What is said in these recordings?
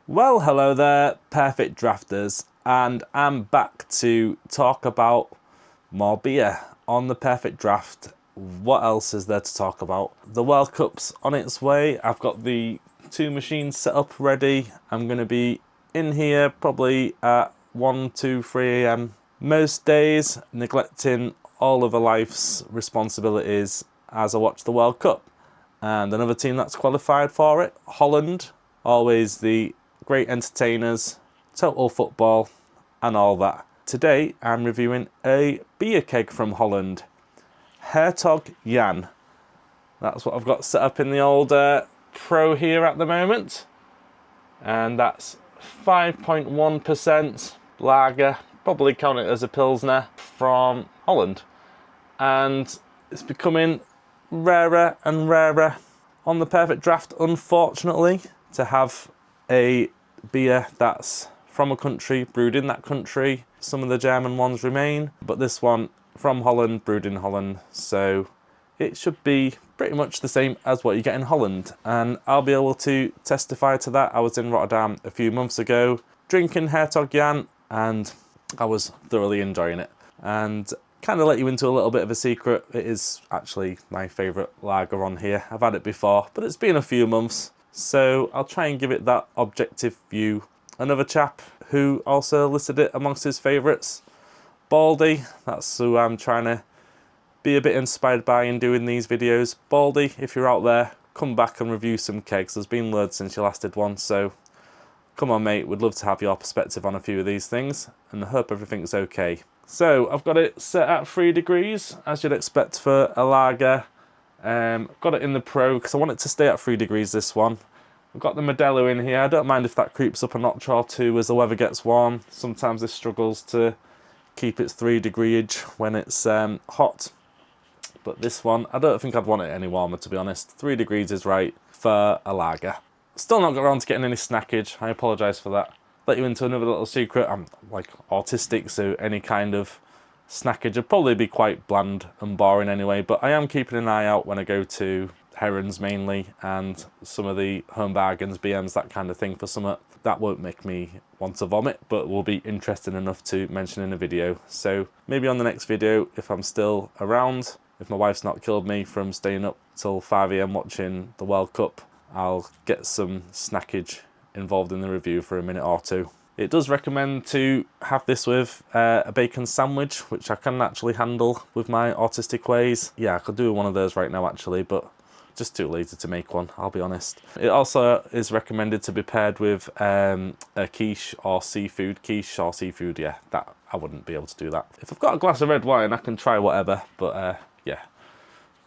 Well, hello there, perfect drafters, and I'm back to talk about more beer on the perfect draft. What else is there to talk about? The World Cup's on its way. I've got the two machines set up ready. I'm going to be in here probably at 1, 2, 3 a.m. most days, neglecting all of life's responsibilities as I watch the World Cup. And another team that's qualified for it, Holland, always the great entertainers, total football and all that. Today I'm reviewing a beer keg from Holland, Hertog Jan. That's what I've got set up in the old Pro here at the moment. And that's 5.1% lager, probably count it as a Pilsner, from Holland. And it's becoming rarer and rarer on the perfect draft, unfortunately, to have a beer that's from a country, brewed in that country. Some of the German ones remain, but this one from Holland, brewed in Holland, so it should be pretty much the same as what you get in Holland, and I'll be able to testify to that. I was in Rotterdam a few months ago drinking Hertog Jan and I was thoroughly enjoying it. And kind of let you into a little bit of a secret, it is actually my favourite lager on here. I've had it before, but it's been a few months, so I'll try and give it that objective view. Another chap who also listed it amongst his favourites, Baldy, that's who I'm trying to be a bit inspired by in doing these videos. Baldy, if you're out there, come back and review some kegs. There's been loads since you last did one, so come on mate, we'd love to have your perspective on a few of these things, and I hope everything's okay. So I've got it set at 3 degrees, as you'd expect for a lager. Got it in the Pro because I want it to stay at 3 degrees, this one. I've got the Modelo in here. I don't mind if that creeps up a notch or two as the weather gets warm. Sometimes this struggles to keep its 3 degreeage when it's hot. But this one, I don't think I'd want it any warmer, to be honest. 3 degrees is right for a lager. Still not got around to getting any snackage. I apologise for that. Let you into another little secret. I'm like autistic, so any kind of snackage would probably be quite bland and boring anyway, but I am keeping an eye out when I go to Herons mainly, and some of the home bargains, BMs, that kind of thing, for something that won't make me want to vomit, but will be interesting enough to mention in a video. So maybe on the next video, if I'm still around, if my wife's not killed me from staying up till 5 a.m. watching the World Cup, I'll get some snackage involved in the review for a minute or two. It does recommend to have this with a bacon sandwich, which I can actually handle with my autistic ways. Yeah, I could do one of those right now actually, but just too lazy to make one, I'll be honest. It also is recommended to be paired with a quiche or seafood. Quiche or seafood, yeah, that I wouldn't be able to do that. If I've got a glass of red wine, I can try whatever, but yeah,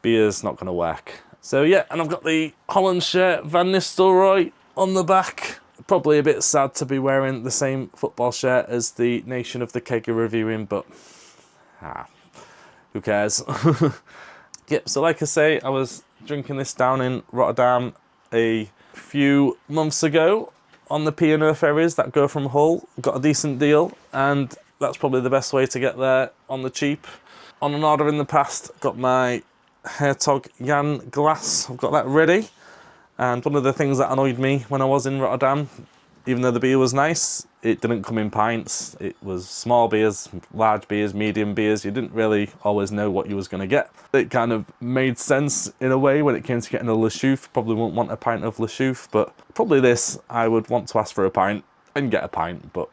beer's not going to work. So yeah, and I've got the Holland shirt, Van Nistelrooy, on the back. Probably a bit sad to be wearing the same football shirt as the nation of the keg you're reviewing, but who cares? Yep, so like I say, I was drinking this down in Rotterdam a few months ago on the P&O ferries that go from Hull. Got a decent deal, and that's probably the best way to get there on the cheap. On an order in the past, got my Hertog Jan glass. I've got that ready. And one of the things that annoyed me when I was in Rotterdam, even though the beer was nice, it didn't come in pints. It was small beers, large beers, medium beers. You didn't really always know what you was going to get. It kind of made sense in a way when it came to getting a Le Chouffe. Probably wouldn't want a pint of Le Chouffe, but probably this, I would want to ask for a pint and get a pint, but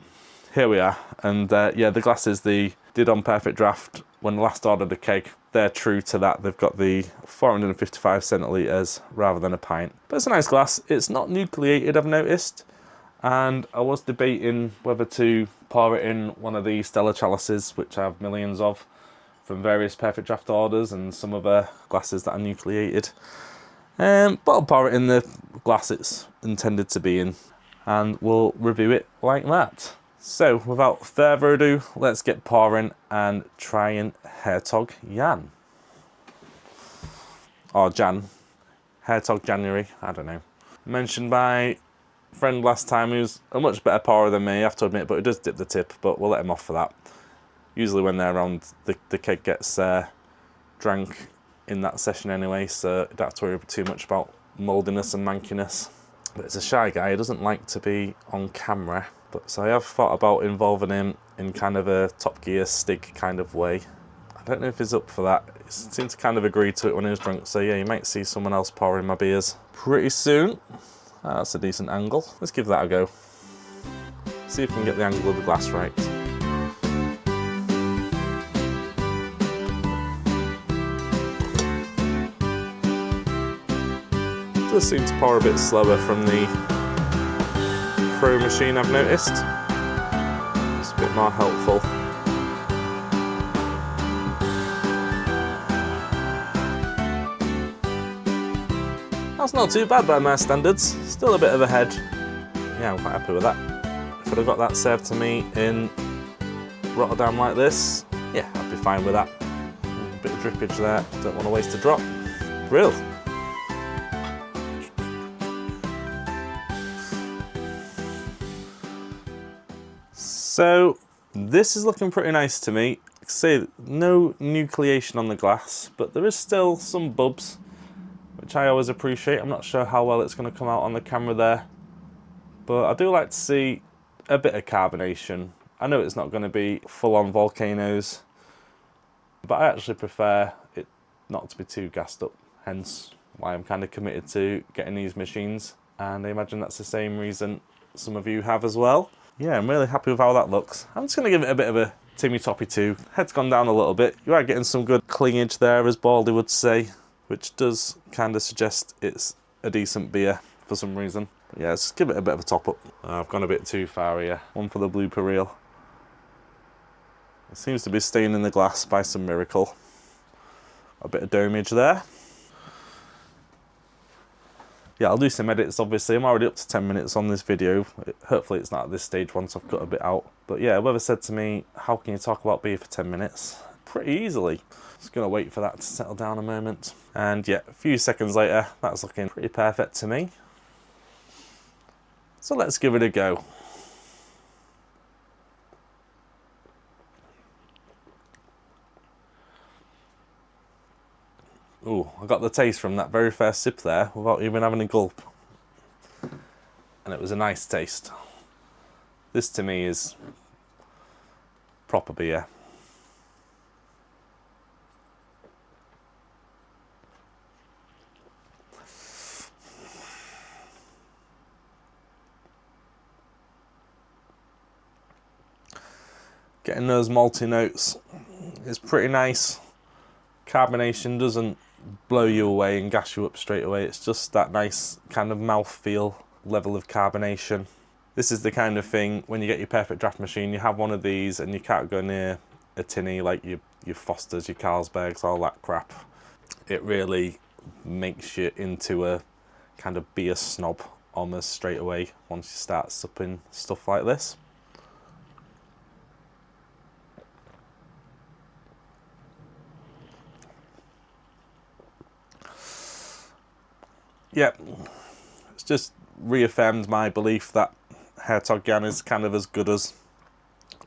here we are. And yeah, the glasses they did on Perfect Draft when I last ordered a keg, they're true to that. They've got the 455 centilitres rather than a pint. But it's a nice glass. It's not nucleated, I've noticed. And I was debating whether to pour it in one of the Stella chalices, which I have millions of from various Perfect Draft orders, and some other glasses that are nucleated. But I'll pour it in the glass it's intended to be in, and we'll review it like that. So, without further ado, let's get pouring and trying Hertog Jan. Or Jan. Hertog January, I don't know. Mentioned by a friend last time who's a much better pourer than me, I have to admit, but he does dip the tip, but we'll let him off for that. Usually when they're around, the keg gets drank in that session anyway, so you don't have to worry too much about mouldiness and mankiness. but he's a shy guy. He doesn't like to be on camera. But so I have thought about involving him in kind of a Top Gear Stig kind of way. I don't know if he's up for that. He seemed to kind of agree to it when he was drunk. So yeah, you might see someone else pouring my beers pretty soon. That's a decent angle. Let's give that a go. See if we can get the angle of the glass right. It does seem to pour a bit slower from the Pro machine, I've noticed. It's a bit more helpful. That's not too bad by my standards. Still a bit of a head. Yeah, I'm quite happy with that. If I'd have got that served to me in Rotterdam like this, yeah, I'd be fine with that. A bit of drippage there, don't want to waste a drop. Brill. So this is looking pretty nice to me. Like I say, no nucleation on the glass, but there is still some bubs, which I always appreciate. I'm not sure how well it's going to come out on the camera there, but I do like to see a bit of carbonation. I know it's not going to be full-on volcanoes, but I actually prefer it not to be too gassed up, hence why I'm kind of committed to getting these machines, and I imagine that's the same reason some of you have as well. Yeah, I'm really happy with how that looks. I'm just going to give it a bit of a Timmy Toppy too. Head's gone down a little bit. You are getting some good clingage there, as Baldy would say, which does kind of suggest it's a decent beer for some reason. But yeah, let's give it a bit of a top up. I've gone a bit too far here. One for the blooper reel. It seems to be staying in the glass by some miracle. A bit of domage there. Yeah, I'll do some edits, obviously. I'm already up to 10 minutes on this video. Hopefully it's not at this stage once I've cut a bit out. But yeah, whoever said to me, how can you talk about beer for 10 minutes? Pretty easily. Just going to wait for that to settle down a moment. And yeah, a few seconds later, that's looking pretty perfect to me. So let's give it a go. Ooh, I got the taste from that very first sip there without even having a gulp. And it was a nice taste. This to me is proper beer. Getting those malty notes is pretty nice. Carbonation doesn't blow you away and gas you up straight away. It's just that nice kind of mouthfeel level of carbonation. This is the kind of thing, when you get your perfect draft machine, you have one of these and you can't go near a tinny like your Fosters, your Carlsbergs, all that crap. It really makes you into a kind of beer snob almost straight away once you start supping stuff like this. Yeah, it's just reaffirmed my belief that Hertog Jan is kind of as good as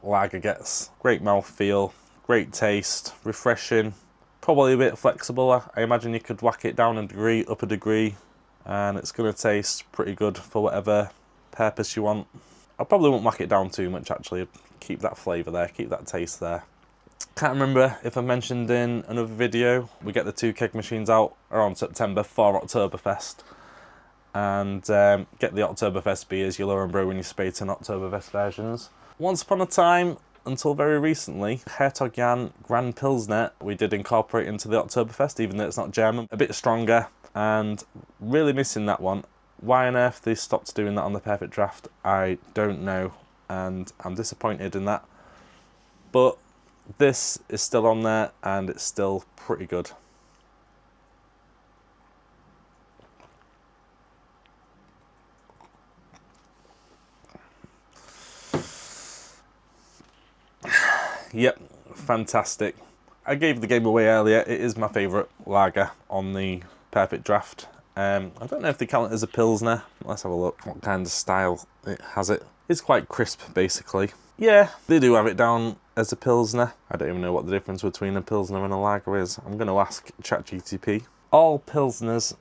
lager gets. Great mouthfeel, great taste, refreshing, probably a bit flexible. I imagine you could whack it down a degree, up a degree, and it's going to taste pretty good for whatever purpose you want. I probably won't whack it down too much actually, keep that flavour there, keep that taste there. Can't remember if I mentioned in another video, we get the 2 keg machines out around September for Oktoberfest. And get the Oktoberfest beers, your Lowenbräu and your Spaten Oktoberfest versions. Once upon a time, until very recently, Hertog Jan Grand Pilsner we did incorporate into the Oktoberfest, even though it's not German. A bit stronger, and really missing that one. Why on earth they stopped doing that on the Perfect Draft, I don't know, and I'm disappointed in that. But this is still on there, and it's still pretty good. Yep, fantastic. I gave the game away earlier. It is my favourite lager on the Perfect Draft. I don't know if they count it as a Pilsner. Let's have a look what kind of style it has it. It's quite crisp, basically. Yeah, they do have it down as a Pilsner. I don't even know what the difference between a Pilsner and a lager is. I'm going to ask ChatGTP. All Pilsners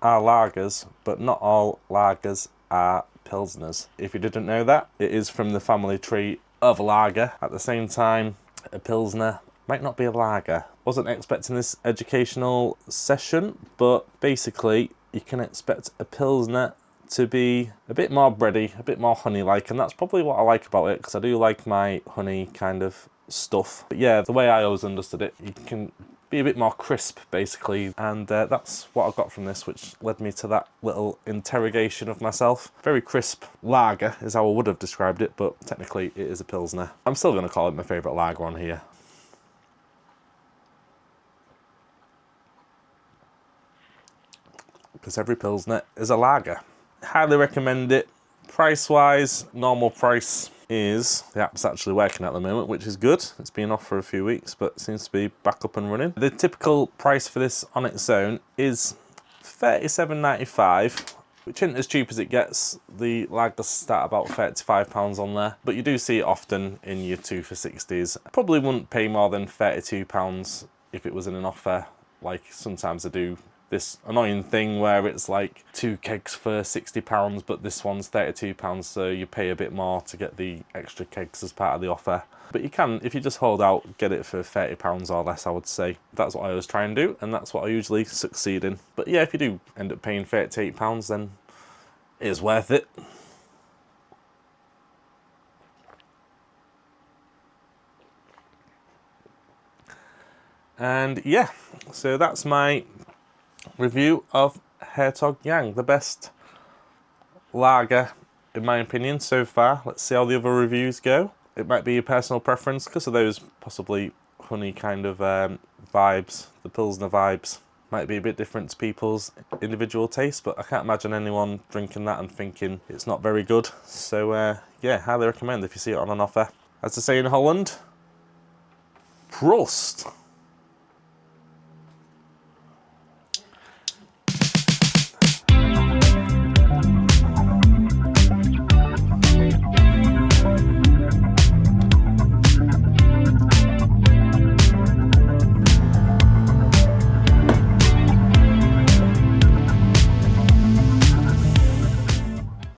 are lagers, but not all lagers are pilsners. If you didn't know that, it is from the family tree of lager. At the same time, a pilsner might not be a lager. Wasn't expecting this educational session, but basically you can expect a pilsner to be a bit more bready, a bit more honey-like, and that's probably what I like about it, because I do like my honey kind of stuff. But yeah, the way I always understood it, you can be a bit more crisp basically, and that's what I got from this, which led me to that little interrogation of myself. Very crisp lager is how I would have described it, but technically it is a pilsner. I'm still going to call it my favourite lager on here. Because every pilsner is a lager. Highly recommend it. Price wise, normal price is, the app's actually working at the moment, which is good. It's been off for a few weeks, but seems to be back up and running. The typical price for this on its own is £37.95, which isn't as cheap as it gets. The lagers start about £35 on there, but you do see it often in your 2 for £60s. Probably wouldn't pay more than £32 if it was in an offer. Like sometimes I do this annoying thing where it's like 2 kegs for £60, but this one's £32, so you pay a bit more to get the extra kegs as part of the offer. But you can, if you just hold out, get it for £30 or less, I would say. That's what I always try and do, and that's what I usually succeed in. But yeah, if you do end up paying £38, then it is worth it. And yeah, so that's my review of Hertog Jan, the best lager in my opinion so far. Let's see how the other reviews go. It might be a personal preference because of those possibly honey kind of vibes. The pilsner vibes might be a bit different to people's individual taste, but I can't imagine anyone drinking that and thinking it's not very good. So yeah, highly recommend if you see it on an offer. As they say in Holland, Prost!